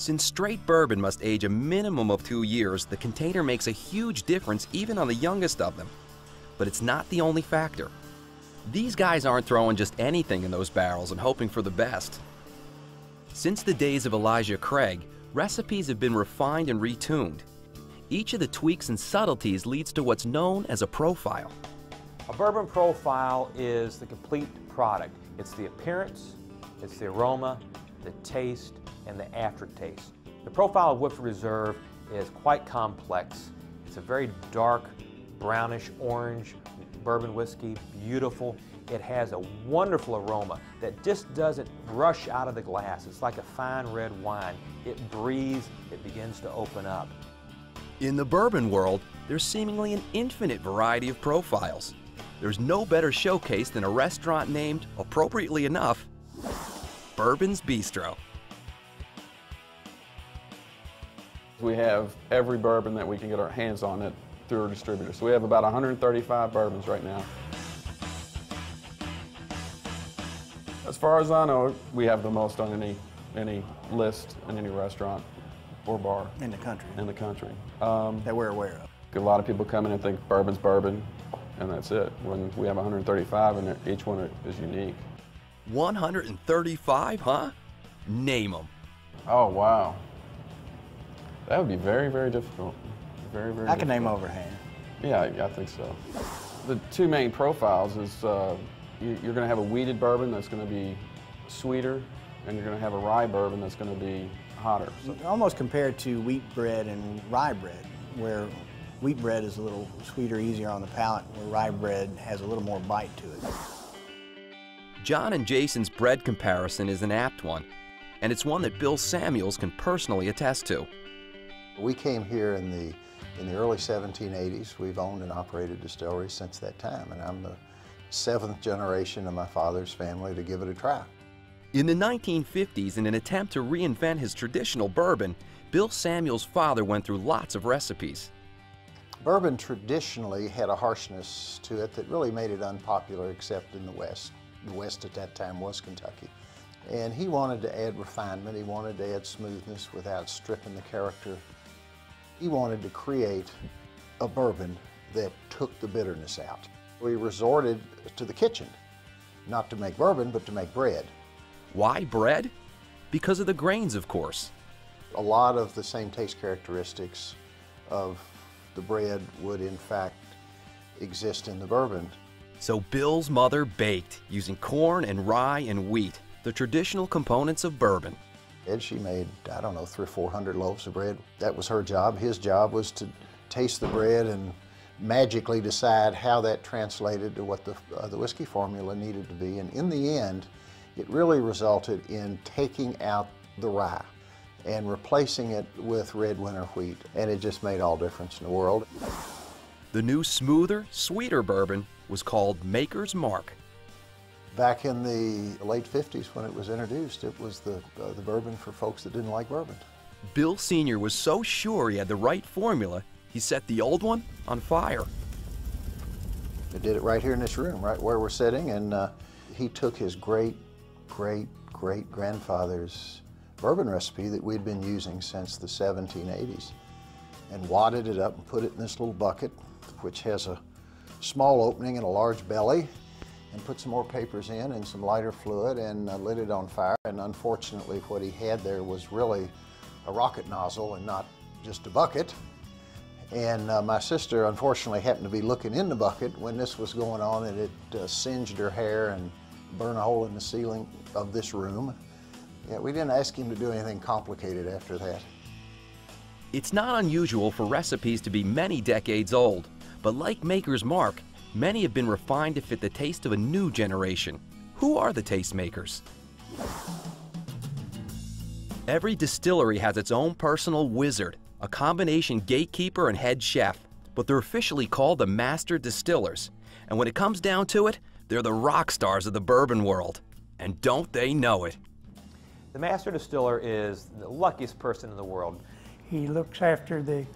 Since straight bourbon must age a minimum of 2 years, the container makes a huge difference even on the youngest of them. But it's not the only factor. These guys aren't throwing just anything in those barrels and hoping for the best. Since the days of Elijah Craig, recipes have been refined and retuned. Each of the tweaks and subtleties leads to what's known as a profile. A bourbon profile is the complete product. It's the appearance, it's the aroma, the taste, and the aftertaste. The profile of Woodford Reserve is quite complex. It's a very dark, brownish orange bourbon whiskey, beautiful. It has a wonderful aroma that just doesn't rush out of the glass. It's like a fine red wine. It breathes, it begins to open up. In the bourbon world, there's seemingly an infinite variety of profiles. There's no better showcase than a restaurant named, appropriately enough, Bourbon's Bistro. We have every bourbon that we can get our hands on it through our distributor. So we have about 135 bourbons right now. As far as I know, we have the most on any list in any restaurant or bar. In the country. In the country. That we're aware of. A lot of people come in and think bourbon's bourbon, and that's it. When we have 135 and each one is unique. 135, huh? Name them. Oh, wow. That would be very, very difficult. Very, very I can difficult. name overhand. Yeah, I think so. The two main profiles is you're going to have a wheated bourbon that's going to be sweeter, and you're going to have a rye bourbon that's going to be hotter. So, almost compared to wheat bread and rye bread, where wheat bread is a little sweeter, easier on the palate, where rye bread has a little more bite to it. John and Jason's bread comparison is an apt one, and it's one that Bill Samuels can personally attest to. We came here in the early 1780s. We've owned and operated a distillery since that time, and I'm the 7th generation of my father's family to give it a try. In the 1950s, in an attempt to reinvent his traditional bourbon, Bill Samuels' father went through lots of recipes. Bourbon traditionally had a harshness to it that really made it unpopular except in the West. The West at that time was Kentucky. And he wanted to add refinement, he wanted to add smoothness without stripping the character. He wanted to create a bourbon that took the bitterness out. We resorted to the kitchen, not to make bourbon, but to make bread. Why bread? Because of the grains, of course. A lot of the same taste characteristics of the bread would in fact exist in the bourbon. So Bill's mother baked using corn and rye and wheat, the traditional components of bourbon. And she made, I don't know, 300 or 400 loaves of bread. That was her job. His job was to taste the bread and magically decide how that translated to what the whiskey formula needed to be. And in the end, it really resulted in taking out the rye and replacing it with red winter wheat. And it just made all difference in the world. The new smoother, sweeter bourbon was called Maker's Mark. Back in the late 50s when it was introduced, it was the bourbon for folks that didn't like bourbon. Bill Sr. was so sure he had the right formula, he set the old one on fire. He did it right here in this room, right where we're sitting, and he took his great-great-great-grandfather's bourbon recipe that we'd been using since the 1780s and wadded it up and put it in this little bucket, which has a small opening and a large belly, and put some more papers in and some lighter fluid and lit it on fire. And unfortunately, what he had there was really a rocket nozzle and not just a bucket. And my sister, unfortunately, happened to be looking in the bucket when this was going on, and it singed her hair and burned a hole in the ceiling of this room. Yeah, we didn't ask him to do anything complicated after that. It's not unusual for recipes to be many decades old, but like Maker's Mark, many have been refined to fit the taste of a new generation. Who are the tastemakers? Every distillery has its own personal wizard, a combination gatekeeper and head chef, but they're officially called the Master Distillers. And when it comes down to it, they're the rock stars of the bourbon world. And don't they know it? The Master Distiller is the luckiest person in the world. He looks after the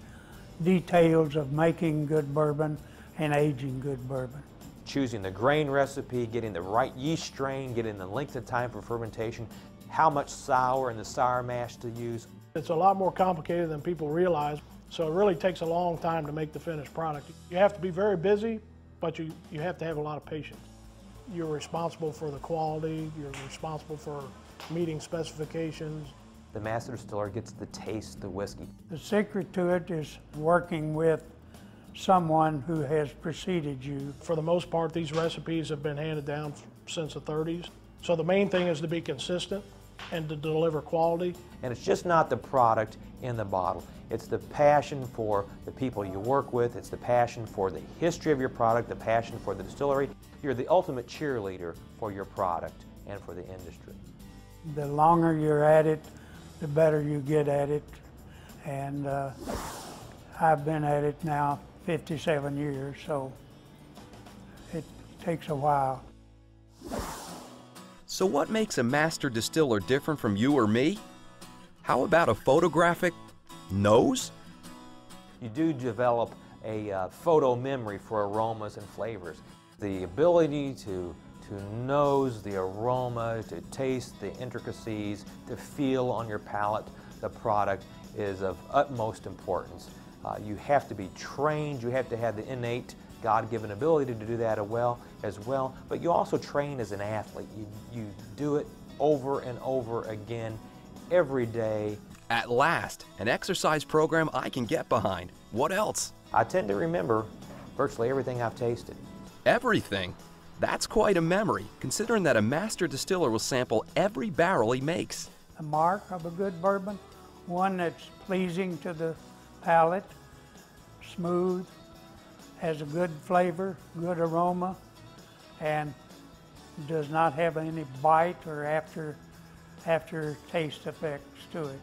details of making good bourbon and aging good bourbon. Choosing the grain recipe, getting the right yeast strain, getting the length of time for fermentation, how much sour and the sour mash to use. It's a lot more complicated than people realize, so it really takes a long time to make the finished product. You have to be very busy, but you have to have a lot of patience. You're responsible for the quality, you're responsible for meeting specifications. The master distiller gets to taste the whiskey. The secret to it is working with someone who has preceded you. For the most part, these recipes have been handed down since the 30s. So the main thing is to be consistent and to deliver quality. And it's just not the product in the bottle. It's the passion for the people you work with. It's the passion for the history of your product, the passion for the distillery. You're the ultimate cheerleader for your product and for the industry. The longer you're at it, the better you get at it. And I've been at it now 57 years, so it takes a while. So what makes a master distiller different from you or me? How about a photographic nose? You do develop a photo memory for aromas and flavors. The ability to nose the aroma, to taste the intricacies, to feel on your palate the product is of utmost importance. You have to be trained, you have to have the innate God-given ability to do that as well, but you also train as an athlete. You do it over and over again every day. At last, an exercise program I can get behind. What else? I tend to remember virtually everything I've tasted. Everything? That's quite a memory, considering that a master distiller will sample every barrel he makes. The mark of a good bourbon, one that's pleasing to the palate, smooth, has a good flavor, good aroma, and does not have any bite or after taste effects to it.